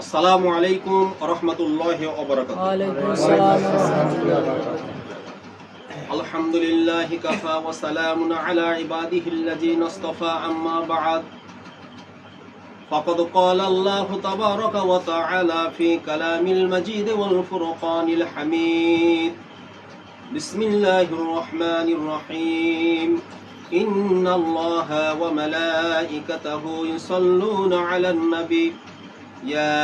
আসসালামু আলাইকুম ওয়া রাহমাতুল্লাহি ওয়া বারাকাতুহু। ওয়া আলাইকুম আসসালাম ওয়া রাহমাতুল্লাহি ওয়া বারাকাতুহু। আলহামদুলিল্লাহি কাফা ওয়া সালামুন আলা ইবাদিহিল্লাযীনা ইসতাফা আম্মা বা'দ। ফাকাদ ক্বালা আল্লাহু তাবারাকা ওয়া তাআলা ফি কালামিল মাজিদ ওয়াল ফুরকানিল হামিদ। বিসমিল্লাহির রহমানির রহিম। ইন্নাল্লাহা ওয়া মালাইকাতাহু ইউসাল্লুনা আলান নবী يا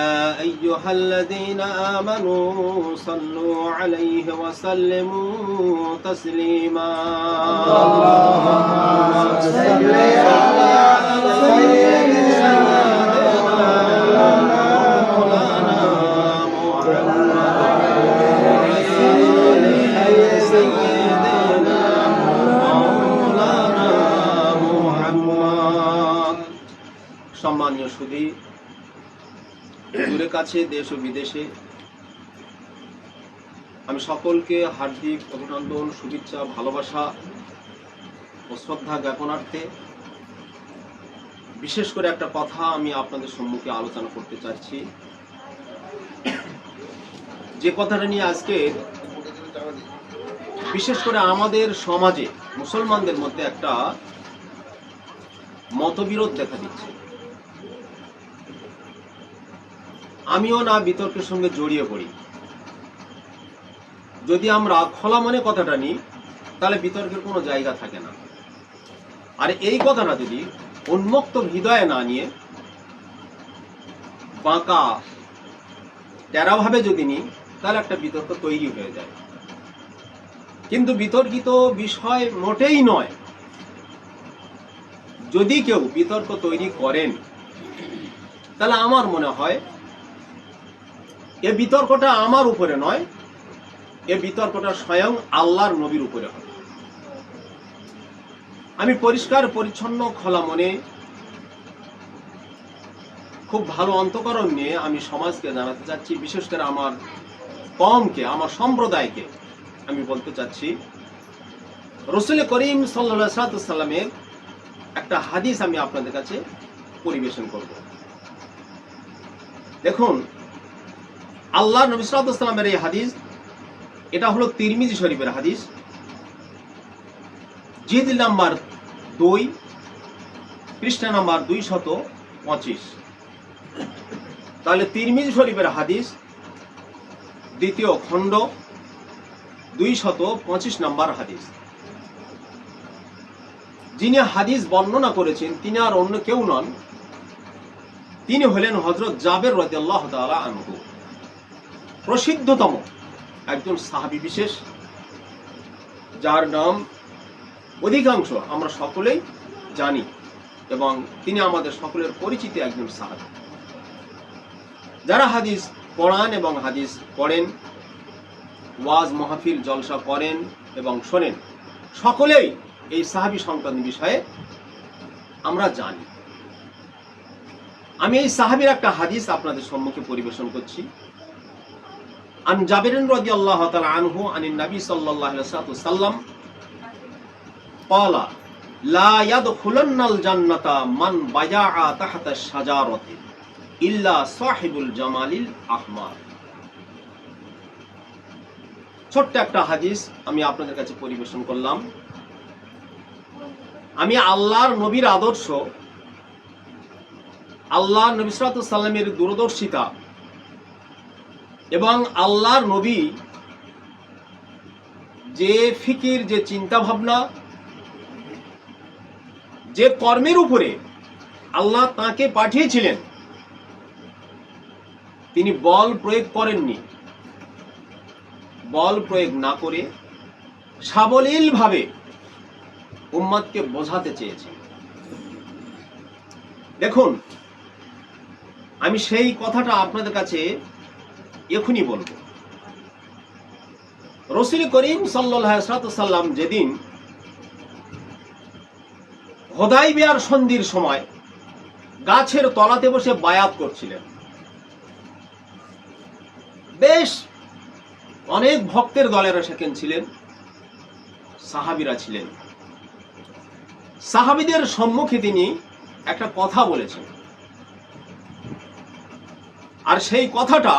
أيها الذين آمنوا صلوا عليه وسلموا تسليما اللهم صل على سيدنا مولانا محمد। সম্মানীয় সুধী, দূরে কাছে, দেশ ও বিদেশে আমি সকলকে হার্দিক অভিনন্দন, শুভেচ্ছা, ভালোবাসা ও শ্রদ্ধা জ্ঞাপনার্থে বিশেষ করে একটা কথা আমি আপনাদের সম্মুখে আলোচনা করতে চাচ্ছি। যে কথাটা নিয়ে আজকে বিশেষ করে আমাদের সমাজে মুসলমানদের মধ্যে একটা মতবিরোধ দেখা দিচ্ছে। আমিও না বিতর্কের সঙ্গে জড়িয়ে পড়ি। যদি আমরা খোলা মনে কথাটা নিই তাহলে বিতর্কের কোনো জায়গা থাকে না। আর এই কথাটা যদি উন্মুক্ত হৃদয়ে না নিয়ে বাঁকা টেরাভাবে যদি নিই তাহলে একটা বিতর্ক তৈরি হয়ে যায়। কিন্তু বিতর্কিত বিষয় মোটেই নয়। যদি কেউ বিতর্ক তৈরি করেন তাহলে আমার মনে হয় এ বিতর্কটা আমার উপরে নয়, এ বিতর্কটা স্বয়ং আল্লাহর নবীর উপরে হবে। আমি পরিষ্কার পরিচ্ছন্ন খোলা মনে খুব ভালো অন্তঃকরণ নিয়ে আমি সমাজকে জানাতে চাচ্ছি, বিশেষ করে আমার কওমকে, আমার সম্প্রদায়কে আমি বলতে চাচ্ছি, রাসূল করিম সাল্লাল্লাহু আলাইহি ওয়াসাল্লামের একটা হাদিস আমি আপনাদের কাছে পরিবেশন করব। দেখুন, আল্লাহ নবী সাল্লাল্লাহু আলাইহি ওয়াসাল্লামের এই হাদিস, এটা হলো তিরমিজি শরীফের হাদিস, জিলদ নাম্বার 2, পৃষ্ঠা নাম্বার 225। তাহলে তিরমিজি শরীফের হাদিস, দ্বিতীয় খণ্ড, 225 নম্বর হাদিস। যিনি হাদিস বর্ণনা করেছেন তিনি আর অন্য কেউ নন, তিনি হলেন হযরত জাবের রাদিয়াল্লাহু তাআলা আনহু, প্রসিদ্ধতম একজন সাহাবী বিশেষ, যার নাম অধিকাংশ আমরা সকলেই জানি এবং তিনি আমাদের সকলের পরিচিত একজন সাহাবী। যারা হাদিস পড়ান এবং হাদিস পড়েন, ওয়াজ মাহফিল জলসা করেন এবং শোনেন, সকলেই এই সাহাবী সংক্রান্ত বিষয়ে আমরা জানি। আমি এই সাহাবীর একটা হাদিস আপনাদের সম্মুখে পরিবেশন করছি। আন জাবির রাদিয়াল্লাহু তাআলা আনহু আনিন নবী সাল্লাল্লাহু আলাইহি ওয়াসাল্লাম ক্বালা লা ইয়াদখুলুন্নাল জান্নাতা মান বায়াআ তাহতা শাজারাতি ইল্লা সাহিবুল জামালিল আহমার। ছোট্ট একটা হাদিস আমি আপনাদের কাছে পরিবেশন করলাম। আমি আল্লাহর নবীর আদর্শ, আল্লাহর নবী সাল্লাল্লাহু আলাইহি ওয়াসাল্লামের দূরদর্শিতা এবং আল্লাহর নবী যে ফিকির, যে চিন্তা ভাবনা, যে কর্মের উপরে আল্লাহ তাকে পাঠিয়েছিলেন, তিনি বল প্রয়োগ করেননি। বল প্রয়োগ না করে সাবলীলভাবে উম্মতকে বোঝাতে চেয়েছেন। দেখুন, আমি সেই কথাটা আপনাদের কাছে এখনই বলবো। রাসূল করিম সাল্লাল্লাহু আলাইহি ওয়াসাল্লাম যেদিন হুদায়বিয়ার সন্ধির সময় গাছের তলাতে বসে বায়াত করছিলেন, বেশ অনেক ভক্তের দলেরা সেখানে ছিলেন, সাহাবীরা ছিলেন। সাহাবীদের সম্মুখে তিনি একটা কথা বলেছেন। আর সেই কথাটা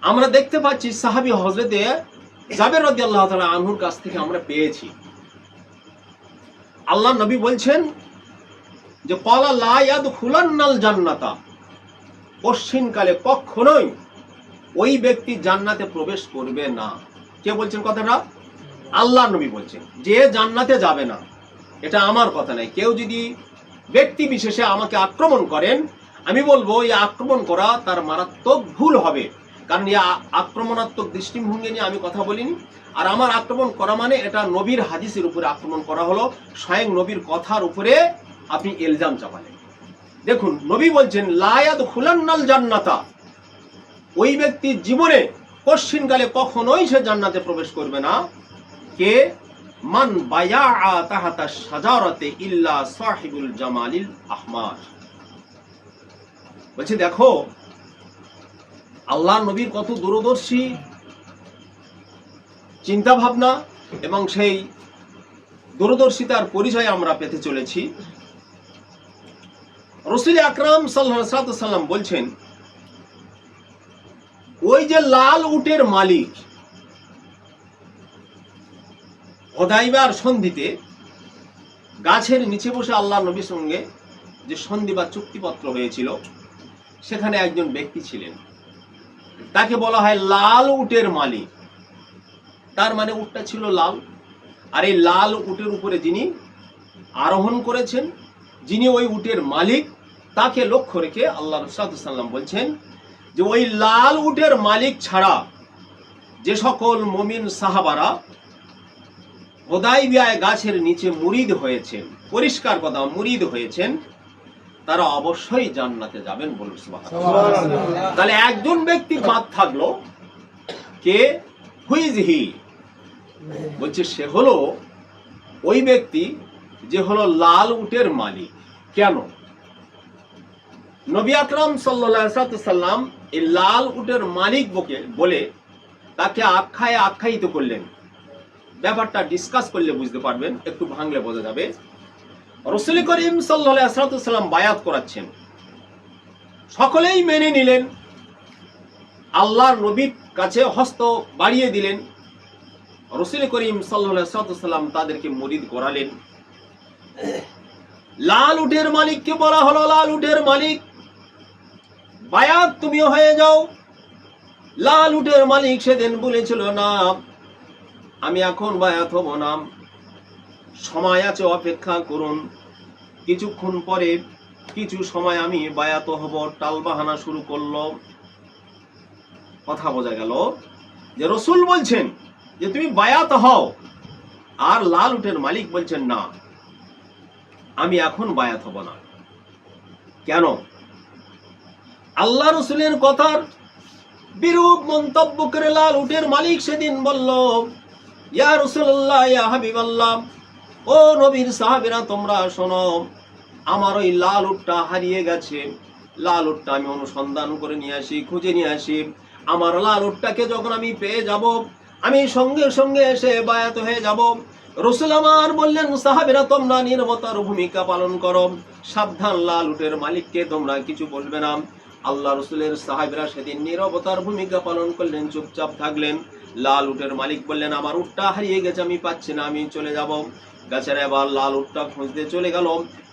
আমরা দেখতে পাচ্ছি সাহাবী হযরতে জাবের রাদিয়াল্লাহু তাআলা আনহুর কাছ থেকে আমরা পেয়েছি। আল্লাহ নবী বলছেন যে ক্বালা লা ইয়াদখুলান্নাল জান্নাতা, পশ্চিমকালে কখনোই ওই ব্যক্তি জান্নাতে প্রবেশ করবে না। কে বলছেন কথাটা? আল্লাহ নবী বলছেন যে জান্নাতে যাবে না। এটা আমার কথা নয়। কেউ যদি ব্যক্তি বিশেষে আমাকে আক্রমণ করেন, আমি বলবো এই আক্রমণ করা তার মারাত্মক ভুল হবে, কারণ এই আক্রমণাত্মক দৃষ্টিভঙ্গি নিয়ে আমি কথা বলিনি। আর আমার আক্রমণ করা মানে এটা নবীর হাদিসের উপরে আক্রমণ করা হলো, স্বয়ং নবীর কথার উপরে আপনি ইলজাম চাপালেন। দেখুন নবী বলছেন লা ইয়াদখুলান্নাল জান্নাতা, ওই ব্যক্তি জীবনে কশ্চিনকালে কখনোই সে জান্নাতে প্রবেশ করবে না। কে? মান বায়া তাহাতা শাজারাতে ইল্লা সাহিবুল জামালিল আহমার। বলছে দেখো আল্লাহ নবীর কত দূরদর্শী চিন্তা ভাবনা, এবং সেই দূরদর্শিতার পরিচয় আমরা পেতে চলেছি। রাসূল আকরাম সাল্লাল্লাহু আলাইহি ওয়াসাল্লাম বলছেন ওই যে লাল উটের মালিক হুদাইবিয়ার সন্ধিতে গাছের নিচে বসে আল্লাহ নবীর সঙ্গে যে সন্ধি বা চুক্তিপত্র হয়েছিল, সেখানে একজন ব্যক্তি ছিলেন, তাকে বলা হয় লাল উটের মালিক। তার মানে উটটা ছিল লাল, আর এই লাল উটের উপরে যিনি আরোহণ করেছেন, যিনি ওই উটের মালিক, তাকে লক্ষ্য রেখে আল্লাহ রাসূল সাল্লাল্লাহু আলাইহি ওয়াসাল্লাম বলছেন যে ওই লাল উটের মালিক ছাড়া যে সকল মুমিন সাহাবারা হুদাইবিয়ায় গাছের নিচে মুরিদ হয়েছেন, পরিষ্কার কথা মুরিদ হয়েছেন, তারা অবশ্যই জান্নাতে যাবেন। বলুন সুবহানাল্লাহ। তাহলে একজন ব্যক্তি বাদ থাকলো, কে? হুইজ হি? বলছে সে হলো ওই ব্যক্তি যে হলো লাল উটের মালিক। কেন? নবী আকরাম সাল্লাল্লাহু আলাইহি ওয়াসাল্লাম এই লাল উটের মালিক বলে তাকে আখ্যায়িত করলেন। ব্যাপারটা ডিসকাস করলে বুঝতে পারবেন, একটু ভাঙলে বোঝা যাবে। রাসূল করিম সাল্লাল্লাহু আলাইহি ওয়াসাল্লাম বায়াত করাচ্ছেন, সকলেই মেনে নিলেন, আল্লাহর নবীর কাছে হস্ত বাড়িয়ে দিলেন। রাসূল করিম সাল্লাল্লাহু আলাইহি ওয়াসাল্লাম তাদেরকে মুরিদ করালেন। লাল উটের মালিককে বলা হলো, লাল উটের মালিক বায়াত তুমিও হয়ে যাও। লাল উটের মালিক সেদিন বলেছিল না আমি এখন বায়াত হব না, সময় আছে, অপেক্ষা করুন, কিছুক্ষণ পরে কিছু সময় আমি বায়াত হব। টাল বাহানা শুরু করলো। কথা বোঝা গেল যে রাসূল বলছেন যে তুমি বায়াত হও, আর লাল উটের মালিক বলছেন না আমি এখন বায়াত হব না। কেন? আল্লাহ রাসূলের কথার বিরূপ মন্তব্য করে লাল উটের মালিক সেদিন বলল, ইয়া রাসূলুল্লাহ, ইয়া হাবিবাল্লাহ, ও নবীর সাহাবীরা তোমরা শোনো, আমার ওই লাল উটটা হারিয়ে গেছে। লাল উটটা আমি অনুসন্ধান করে নিয়ে আসি, খুঁজে নিয়ে আসি। আমার লাল উটটাকে যখন আমি পেয়ে যাব, আমি সঙ্গে সঙ্গে এসে বায়াত হয়ে যাব। রাসূল আমার বললেন, সাহাবীরা তোমরা নীরবতার ভূমিকা পালন করো, সাবধান, লাল উটের মালিককে তোমরা কিছু বলবে না। আল্লাহ রাসূলের সাহাবীরা সেদিন নীরবতার ভূমিকা পালন করলেন, চুপচাপ থাকলেন। লাল উটের মালিক বললেন, আমার উটটা হারিয়ে গেছে, আমি পাচ্ছি না, আমি চলে যাব। গাছের এবার লাল উটটা খুঁজতে চলে গেল।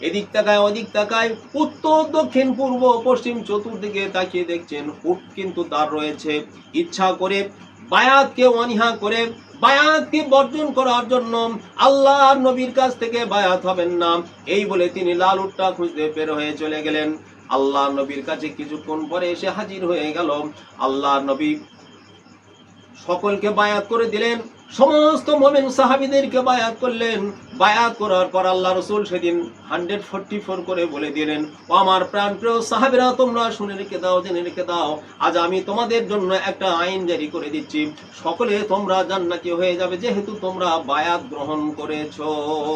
এদিক তাকায় ওদিক তাকায়, উত্তর দক্ষিণ পূর্ব পশ্চিম চতুর্দিকে তাকিয়ে দেখছেন উট কিন্তু তার রয়েছে। ইচ্ছা করে বায়াতকে অনীহা করে বায়াতকে বর্জন করার জন্য আল্লাহর নবীর কাছ থেকে বায়াত হবেন না, এই বলে তিনি লাল উটটা খুঁজতে বের হয়ে চলে গেলেন। আল্লাহ নবীর কাছে কিছুক্ষণ পরে এসে হাজির হয়ে গেল। আল্লাহ নবী সকলকে বায়াত করে দিলেন, সমস্ত মুমিন সাহাবীদেরকে বায়াত করলেন। বায়াত করার পর আল্লাহ রাসূল সেদিন 144 করে বলে দিলেন, ও আমার প্রাণপ্রিয় সাহাবীরা তোমরা শুনে রেখে দাও, জেনে রেখে দাও, আজ আমি তোমাদের জন্য একটা আইন জারি করে দিচ্ছি, সকলে তোমরা জান্নাতি হয়ে যাবে যেহেতু তোমরা বায়াত গ্রহণ করেছো।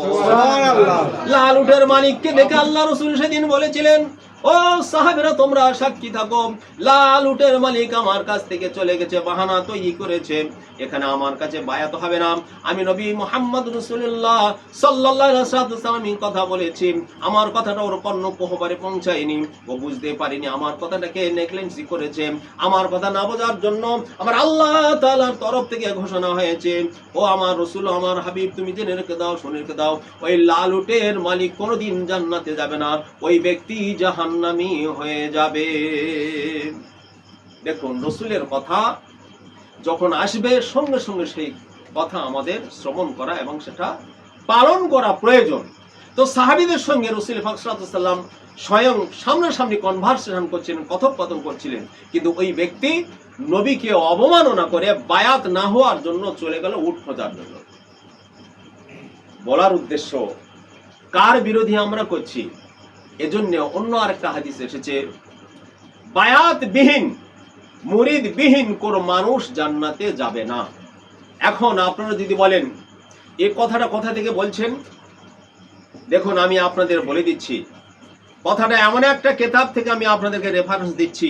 সুবহানাল্লাহ। লাল উটের মালিককে দেখে আল্লাহ রাসূল সেদিন বলেছিলেন, ও সাহাবীরা তোমরা সাক্ষী থাকো, লাল উটের মালিক আমার কাছ থেকে চলে গেছে, বাহানা তৈরি করেছে, এখানে আমার কাছে বায়াত হবে না। আমি নবী মুহাম্মদ রাসূলুল্লাহ সাল্লাল্লাহু আলাইহি ওয়াসাল্লাম কথা বলেছি, আমার কথাটা ওর কর্ণ কোহবারে পৌঁছায়নি, ও বুঝতে পারিনি, আমার কথাটাকে নেগলেন্সি করেছে। আমার কথা না বোঝার জন্য আমার আল্লাহ তাআলার তরফ থেকে ঘোষণা হয়েছে, ও আমার রাসূল, আমার হাবিব, তুমি জেনে রেখে দাও, শুনে রেখে দাও, ওই লাল উটের মালিক কোনোদিন জান্নাতে যাবে না, ওই ব্যক্তি জাহান্নামী হয়ে যাবে। দেখুন, রাসূলের কথা যখন আসবে সঙ্গে সঙ্গে সেই কথা আমাদের শ্রবণ করা এবং সেটা পালন করা প্রয়োজন। তো সাহাবীদের সঙ্গে রাসূল পাক সাল্লাল্লাহু আলাইহি ওয়াসাল্লাম স্বয়ং সামনাসামনি কনভারসেশন করছিলেন, কথোপকথন করছিলেন, কিন্তু ওই ব্যক্তি নবীকে অবমাননা করে বায়াত না হওয়ার জন্য চলে গেল উট খোঁজার জন্য। বলার উদ্দেশ্য, কার বিরোধী আমরা করছি? এজন্য অন্য আরেকটা হাদিস এসেছে, বায়াত বিহীন, মুরিদ বিহীন কোন মানুষ জান্নাতে যাবে না। এখন আপনারা যদি বলেন এই কথাটা কোথা থেকে বলছেন, দেখুন আমি আপনাদের বলে দিচ্ছি, কথাটা এমন একটা কিতাব থেকে আমি আপনাদেরকে রেফারেন্স দিচ্ছি,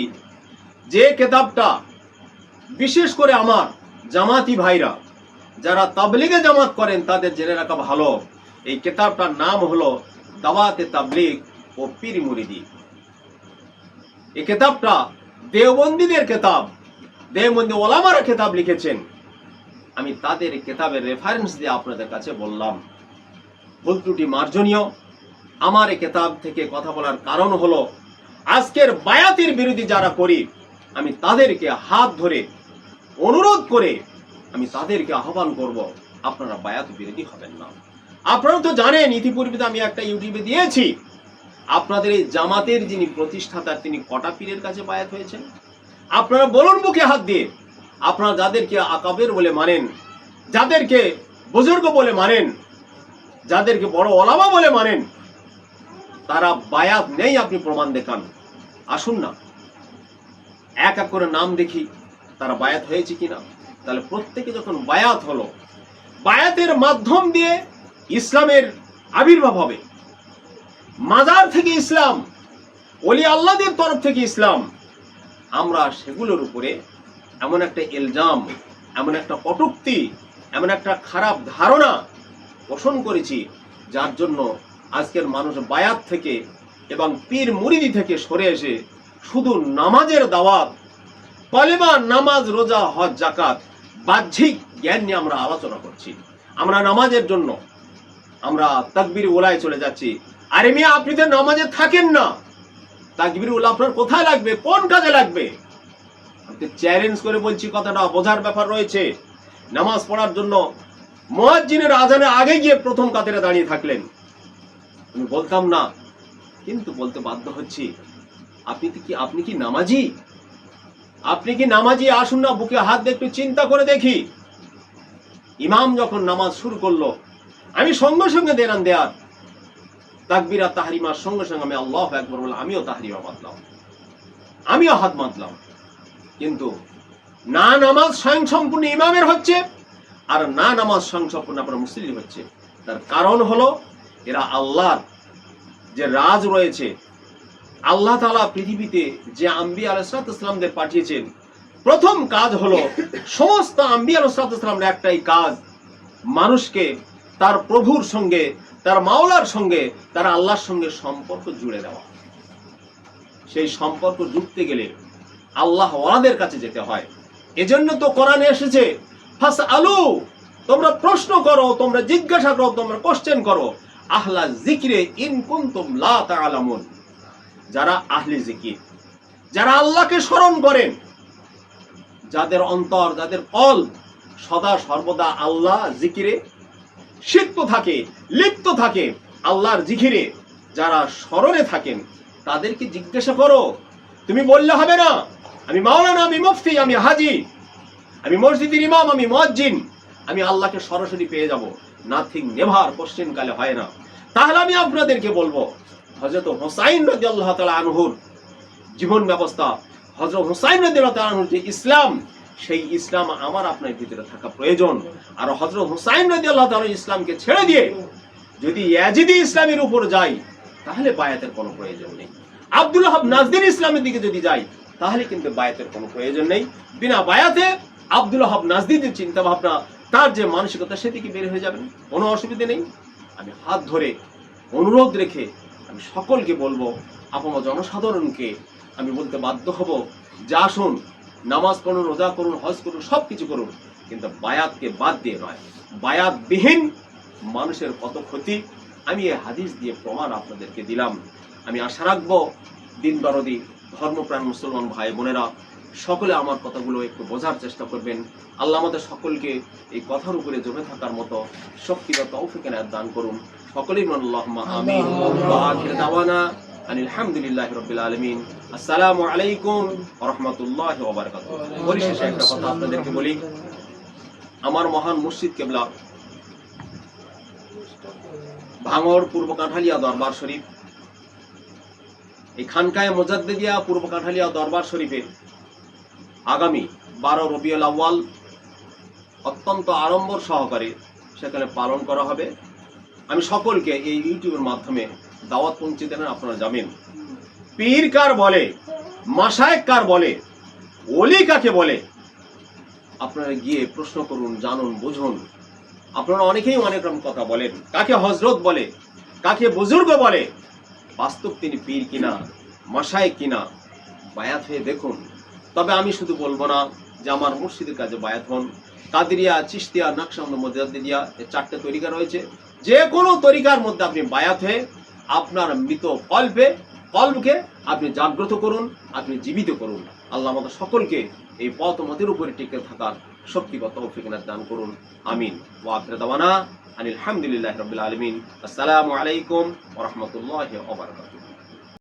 যে কিতাবটা বিশেষ করে আমার জামাতি ভাইরা যারা তাবলীগে জামাত করেন তাদের জেনে রাখা ভালো। এই কিতাবটার নাম হলো দাওয়াতে তাবলীগ ও পীর মুরিদি। এই কিতাবটা দেওবন্দীদের কিতাব, দেওবন্দি ওলামারা কিতাব লিখেছেন, আমি তাদের কিতাবের রেফারেন্স দিয়ে আপনাদের কাছে বললাম। ভুল ত্রুটি মার্জনীয়। আমার এই কিতাব থেকে কথা বলার কারণ হলো, আজকের বায়াতের বিরোধী যারা করি, আমি তাদেরকে হাত ধরে অনুরোধ করে আমি তাদেরকে আহ্বান করব, আপনারা বায়াত বিরোধী হবেন না। আপনারা তো জানেন, ইতিপূর্বে আমি একটা ইউটিউবে দিয়েছি, আপনাদের এই জামাতের যিনি প্রতিষ্ঠাতা তিনি কটা পীরের কাছে বায়াত হয়েছেন? আপনারা বলুন বুকে হাত দিয়ে, আপনারা যাদেরকে আকাবের বলে মানেন, যাদেরকে বুজুর্গ বলে মানেন, যাদেরকে বড় ওলামা বলে মানেন, তারা বায়াত নেই, আপনি প্রমাণ দেখান। আসুন না এক এক করে নাম দেখি তারা বায়াত হয়েছে কিনা। তাহলে প্রত্যেকে যখন বায়াত হলো, বায়াতের মাধ্যম দিয়ে ইসলামের আবির্ভাব হবে, মাজার থেকে ইসলাম, ওলি আল্লাহদের তরফ থেকে ইসলাম। আমরা সেগুলোর উপরে এমন একটা ইলজাম, এমন একটা কটূক্তি, এমন একটা খারাপ ধারণা পোষণ করেছি, যার জন্য আজকের মানুষ বায়াত থেকে এবং পীর মুরিদি থেকে সরে এসে শুধু নামাজের দাওয়াত, কলেমা, নামাজ, রোজা, হজ, যাকাত, বাহ্যিক জ্ঞান নিয়ে আমরা আলোচনা করছি। আমরা নামাজের জন্য আমরা তাকবীর উলায় চলে যাচ্ছি। আরে মিয়া, আপনি তো নামাজে থাকেন না, তাকবীর উলা আপনার কোথায় লাগবে, কোন কাজে লাগবে? আমি চ্যালেঞ্জ করে বলছি, কথাটা বোঝার ব্যাপার রয়েছে। নামাজ পড়ার জন্য মুয়াজ্জিনের আজানের আগে গিয়ে প্রথম কাতারে দাঁড়িয়ে থাকলেন, আমি বলতাম না, কিন্তু বলতে বাধ্য হচ্ছি। আপনি কি নামাজি? আপনি কি নামাজি? আসুন না বুকে হাত দিয়ে একটু চিন্তা করে দেখি। ইমাম যখন নামাজ শুরু করলো, আমি সঙ্গে সঙ্গে দেয়ার তাকবীরা তাহরিমার সঙ্গে সঙ্গে আমি আল্লাহু আকবার বললাম, আমিও তাহরিমা বাঁধলাম, আমিও হাত বাঁধলাম। কিন্তু না নামাজ স্বয়ংসম্পূর্ণ ইমামের হচ্ছে, আর না নামাজ স্বয়ংসম্পূর্ণ আপনার মুসল্লি হচ্ছে। তার কারণ হলো, এরা আল্লাহর যে রাজ রয়েছে, আল্লাহ তাআলা পৃথিবীতে যে আম্বিয়া আলাইহিস সালামদের পাঠিয়েছেন, প্রথম কাজ হলো সমস্ত আম্বিয়া আলাইহিস সালামের একটাই কাজ, মানুষকে তার প্রভুর সঙ্গে, তার মাওলার সঙ্গে, তার আল্লাহর সঙ্গে সম্পর্ক জুড়ে দেওয়া। সেই সম্পর্ক জুড়তে গেলে আল্লাহ ওয়ালাদের কাছে যেতে হয়। এজন্য তো কোরআনে এসেছে, ফাসআলু, তোমরা প্রশ্ন করো, তোমরা জিজ্ঞাসা করো, তোমরা কোশ্চেন করো, আহলা যিকরে ইন কুনতুম লা তাআলামুন। যারা আহলে জিকির, যারা আল্লাহকে স্মরণ করেন, যাদের অন্তর, যাদের কলব সদা সর্বদা আল্লাহ জিকিরে সিক্ত থাকে, লিপ্ত থাকে, আল্লাহর জিকিরে যারা স্মরণে থাকেন, তাদেরকে জিজ্ঞাসা করো। তুমি বললে হবে না আমি মাওলানা, আমি মুফতি, আমি হাজি, আমি মসজিদের ইমাম, আমি মুয়াজ্জিন, আমি আল্লাহকে সরাসরি পেয়ে যাব। নাথিং, নেভার, কোশ্চেন কালে হয় না। তাহলে আমি আপনাদেরকে বলবো, হযরত হুসাইন রাদিয়াল্লাহু তাআলা আনহুর জীবন ব্যবস্থা, হযরত হুসাইন রাদিয়াল্লাহু তাআলা আনহুর যে ইসলাম, সেই ইসলাম আমার আপনার ভিতরে থাকা প্রয়োজন। আর হযরত হুসাইন রাদিয়াল্লাহু তাআলা ইসলামকে ছেড়ে দিয়ে যদি ইয়াজিদি ইসলামের উপর যাই, তাহলে বায়াতের কোনো প্রয়োজন নেই। আব্দুল ওয়াহাব নাজদির ইসলামের দিকে যদি যাই, তাহলে কিন্তু বায়াতের কোনো প্রয়োজন নেই। বিনা বায়াতে আব্দুল ওয়াহাব নাজদির চিন্তা ভাবনা, তার যে মানসিকতা, সেদিকে বের হয়ে যাবেন, কোনো অসুবিধা নেই। আমি হাত ধরে অনুরোধ রেখে আমি সকলকে বলবো, আপনার জনসাধারণকে আমি বলতে বাধ্য হব যে আসুন, নামাজ পড়ুন, রোজা করুন, হজ করুন, সব কিছু করুন, কিন্তু বায়াতকে বাদ দিয়ে নয়। বায়াতবিহীন মানুষের কত ক্ষতি আমি এই হাদিস দিয়ে প্রমাণ আপনাদেরকে দিলাম। আমি আশা রাখবো দিন দরদি ধর্মপ্রাণ মুসলমান ভাই বোনেরা সকলে আমার কথাগুলো একটু বোঝার চেষ্টা করবেন। আল্লাহ আমাদের সকলকে এই কথার উপরে জমে থাকার মতো শক্তি বা তৌফিক এনায়েত দান করুন। সকলেই বলুন আল্লাহুম্মা আমিন। ওয়া আখিরু দাওয়ানা আলহামদুলিল্লাহি রাব্বিল আলামিন। আসসালামু আলাইকুম ওয়া রাহমাতুল্লাহি ওয়া বারাকাতুহু। পরিশেষে একটা কথা আপনাদেরকে বলি, আমার মহান মুর্শিদ কেবলা ভাঙড় পূর্ব কাঁঠালিয়া দরবার শরীফ, এই খানকায়ে মুজাদ্দিদিয়া পূর্ব কাঁঠালিয়া দরবার শরীফে আগামী 12 রবিউল আউয়াল অত্যন্ত আড়ম্বর সহকারে সেখানে পালন করা হবে। আমি সকলকে এই ইউটিউবের মাধ্যমে দাওয়াত পৌঁছে দেন। আপনারা জানেন পীর কার বলে, মাশায়েখ কার বলে, ওলি কাকে বলে, আপনারা গিয়ে প্রশ্ন করুন, জানুন, বুঝুন। আপনারা অনেকেই অনেক রকম কথা বলেন, কাকে হযরত বলে, কাকে বুজুর্গ বলে, বাস্তব তিনি পীর কিনা, মাশায়েখ কিনা, বায়াত হয়ে দেখুন। তবে আমি শুধু বলবো না যে আমার মুর্শিদের কাছে বায়াত হন। কাদেরিয়া, চিশতিয়া, নকশবন্দ, মুজাদ্দিদিয়া, এই 4টে তরিকা রয়েছে। যে কোনো তরিকার মধ্যে আপনি বায়াত হয়ে আপনার মৃত কলবকে আপনি জাগ্রত করুন, আপনি জীবিত করুন। আল্লাহ আমাদের সকলকে এই পথ মতের উপরে টিকে থাকার শক্তিগত তৌফিক দান করুন। আমিন। ওয়া আখিরু দাওয়ানা আলহামদুলিল্লাহি রাব্বিল আলামিন। আসসালামু আলাইকুম ওয়া রাহমাতুল্লাহি ওয়া বারাকাতুহু।